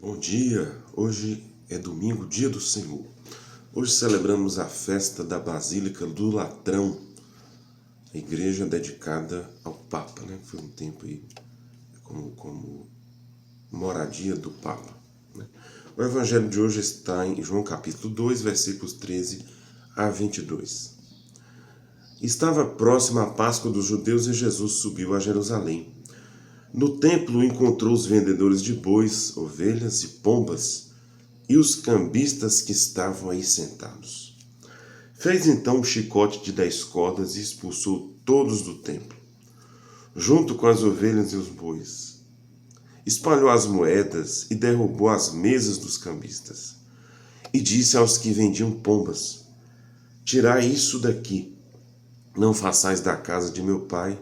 Bom dia, hoje é domingo, dia do Senhor. Hoje celebramos a festa da Basílica do Latrão, a igreja dedicada ao Papa, né? Foi um tempo aí como moradia do Papa, né? O evangelho de hoje está em João capítulo 2, versículos 13 a 22. Estava próxima a Páscoa dos judeus e Jesus subiu a Jerusalém. No templo encontrou os vendedores de bois, ovelhas e pombas e os cambistas que estavam aí sentados. Fez então um chicote de 10 cordas e expulsou todos do templo, junto com as ovelhas e os bois. Espalhou as moedas e derrubou as mesas dos cambistas. E disse aos que vendiam pombas: Tirai isso daqui, não façais da casa de meu pai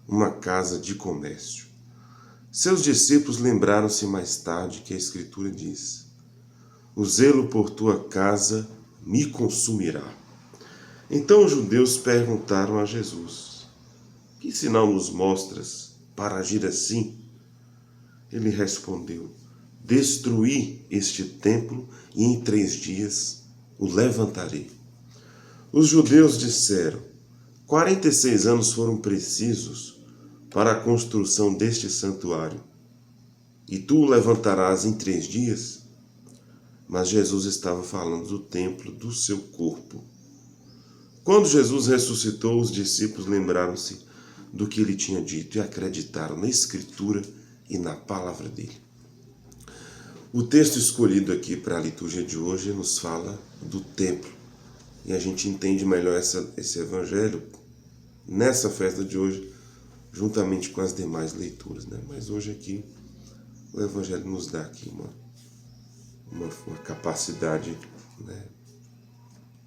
uma casa de comércio. Seus discípulos lembraram-se mais tarde que a Escritura diz: O zelo por tua casa me consumirá. Então os judeus perguntaram a Jesus: Que sinal nos mostras para agir assim? Ele respondeu: Destruí este templo e em 3 dias o levantarei. Os judeus disseram: 46 anos foram precisos para a construção deste santuário, e tu o levantarás em 3 dias? Mas Jesus estava falando do templo do seu corpo. Quando Jesus ressuscitou, os discípulos lembraram-se do que ele tinha dito e acreditaram na Escritura e na palavra dele. O texto escolhido aqui para a liturgia de hoje nos fala do templo. E a gente entende melhor esse evangelho nessa festa de hoje, juntamente com as demais leituras, né? Mas hoje aqui o evangelho nos dá aqui uma capacidade, né,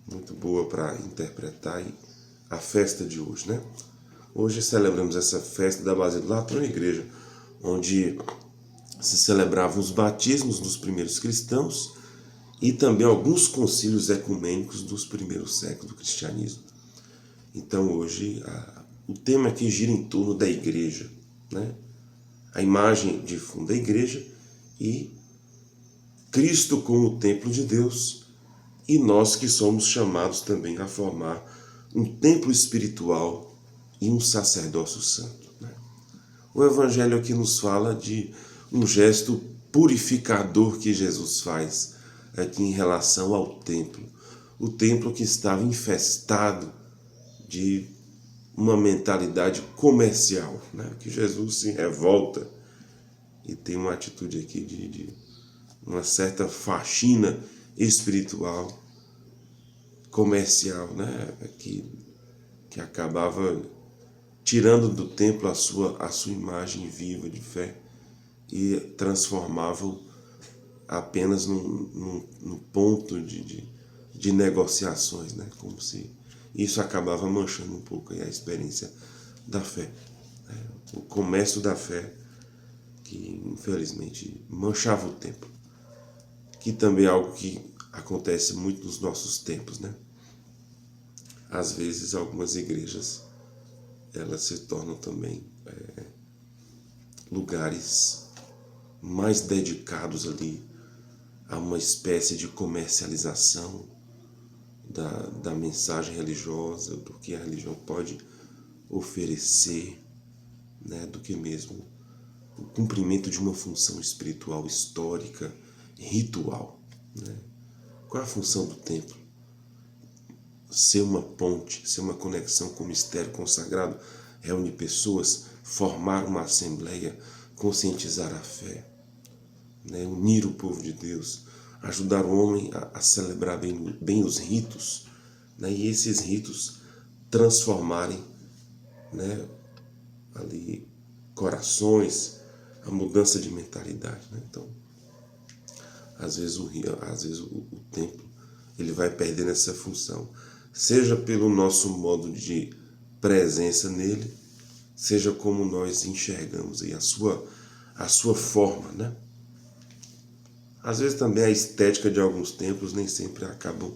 muito boa para interpretar a festa de hoje, né? Hoje celebramos essa festa da Basílica do Latrão, igreja onde se celebravam os batismos dos primeiros cristãos e também alguns concílios ecumênicos dos primeiros séculos do cristianismo. Então hoje o tema aqui gira em torno da igreja, né? A imagem de fundo da igreja e Cristo como o templo de Deus e nós que somos chamados também a formar um templo espiritual e um sacerdócio santo, né? O evangelho aqui nos fala de um gesto purificador que Jesus faz aqui em relação ao templo. O templo que estava infestado de uma mentalidade comercial, né? Que Jesus se revolta e tem uma atitude aqui de uma certa faxina espiritual, comercial, né? Que acabava tirando do templo a sua imagem viva de fé e transformavam apenas num ponto de negociações, né? Como se isso acabava manchando um pouco a experiência da fé, né? O comércio da fé que infelizmente manchava o templo, que também é algo que acontece muito nos nossos tempos, né? Às vezes algumas igrejas elas se tornam também lugares mais dedicados ali a uma espécie de comercialização da mensagem religiosa, do que a religião pode oferecer, né, do que mesmo o cumprimento de uma função espiritual histórica, ritual, né? Qual é a função do templo? Ser uma ponte, ser uma conexão com o mistério consagrado, reunir pessoas, formar uma assembleia, conscientizar a fé, né? Unir o povo de Deus, ajudar o homem a celebrar bem os ritos, né? E esses ritos transformarem, né, ali corações, a mudança de mentalidade, né? Então, às vezes o templo ele vai perdendo essa função, seja pelo nosso modo de presença nele, seja como nós enxergamos aí a sua forma, né? Às vezes também a estética de alguns templos nem sempre acabam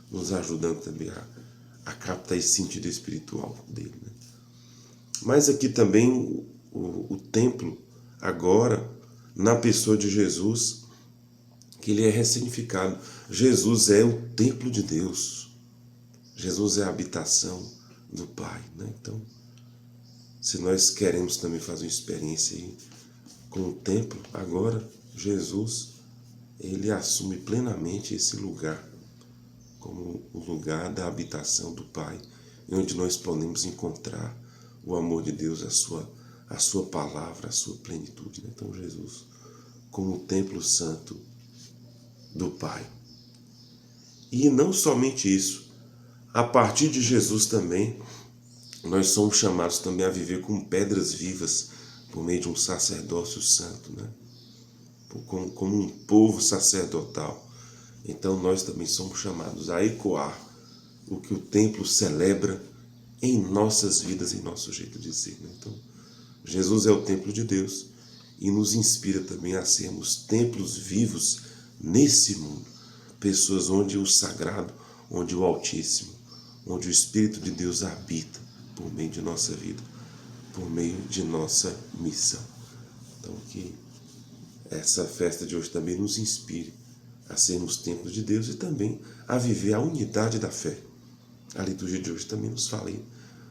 nos ajudando também a captar esse sentido espiritual dele, né? Mas aqui também o templo, agora, na pessoa de Jesus, que ele é ressignificado. Jesus é o templo de Deus. Jesus é a habitação do Pai, né? Então, se nós queremos também fazer uma experiência aí com o templo, agora Jesus, ele assume plenamente esse lugar como o lugar da habitação do Pai, onde nós podemos encontrar o amor de Deus, a sua palavra, a sua plenitude, né? Então Jesus, como o templo santo do Pai. E não somente isso, a partir de Jesus também, nós somos chamados também a viver como pedras vivas, por meio de um sacerdócio santo, né? Como um povo sacerdotal. Então nós também somos chamados a ecoar o que o templo celebra em nossas vidas, em nosso jeito de ser, né? Então, Jesus é o templo de Deus e nos inspira também a sermos templos vivos nesse mundo. Pessoas onde o sagrado, onde o Altíssimo, onde o Espírito de Deus habita por meio de nossa vida, por meio de nossa missão. Então que essa festa de hoje também nos inspire a sermos templos de Deus e também a viver a unidade da fé. A liturgia de hoje também nos fala,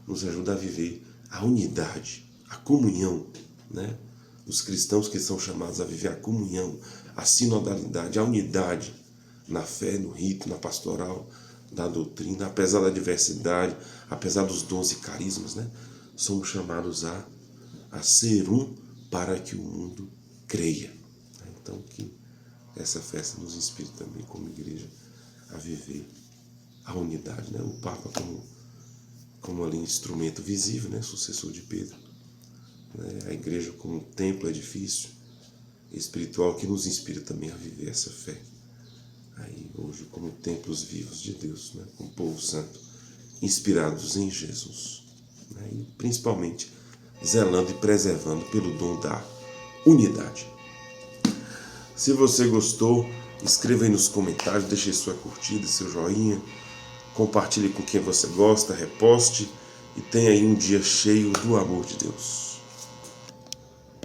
nos ajuda a viver a unidade, a comunhão, né? Os cristãos que são chamados a viver a comunhão, a sinodalidade, a unidade na fé, no rito, na pastoral, na doutrina, apesar da diversidade, apesar dos dons e carismas, né? Somos chamados a ser um para que o mundo creia. Então que essa festa nos inspire também como igreja a viver a unidade, né? O Papa como ali instrumento visível, né? Sucessor de Pedro, né? A igreja como templo, edifício espiritual que nos inspira também a viver essa fé. Aí hoje como templos vivos de Deus, né? Como povo santo, inspirados em Jesus, né? E principalmente zelando e preservando pelo dom da unidade. Se você gostou, escreva aí nos comentários, deixe sua curtida, seu joinha, compartilhe com quem você gosta, reposte e tenha aí um dia cheio do amor de Deus.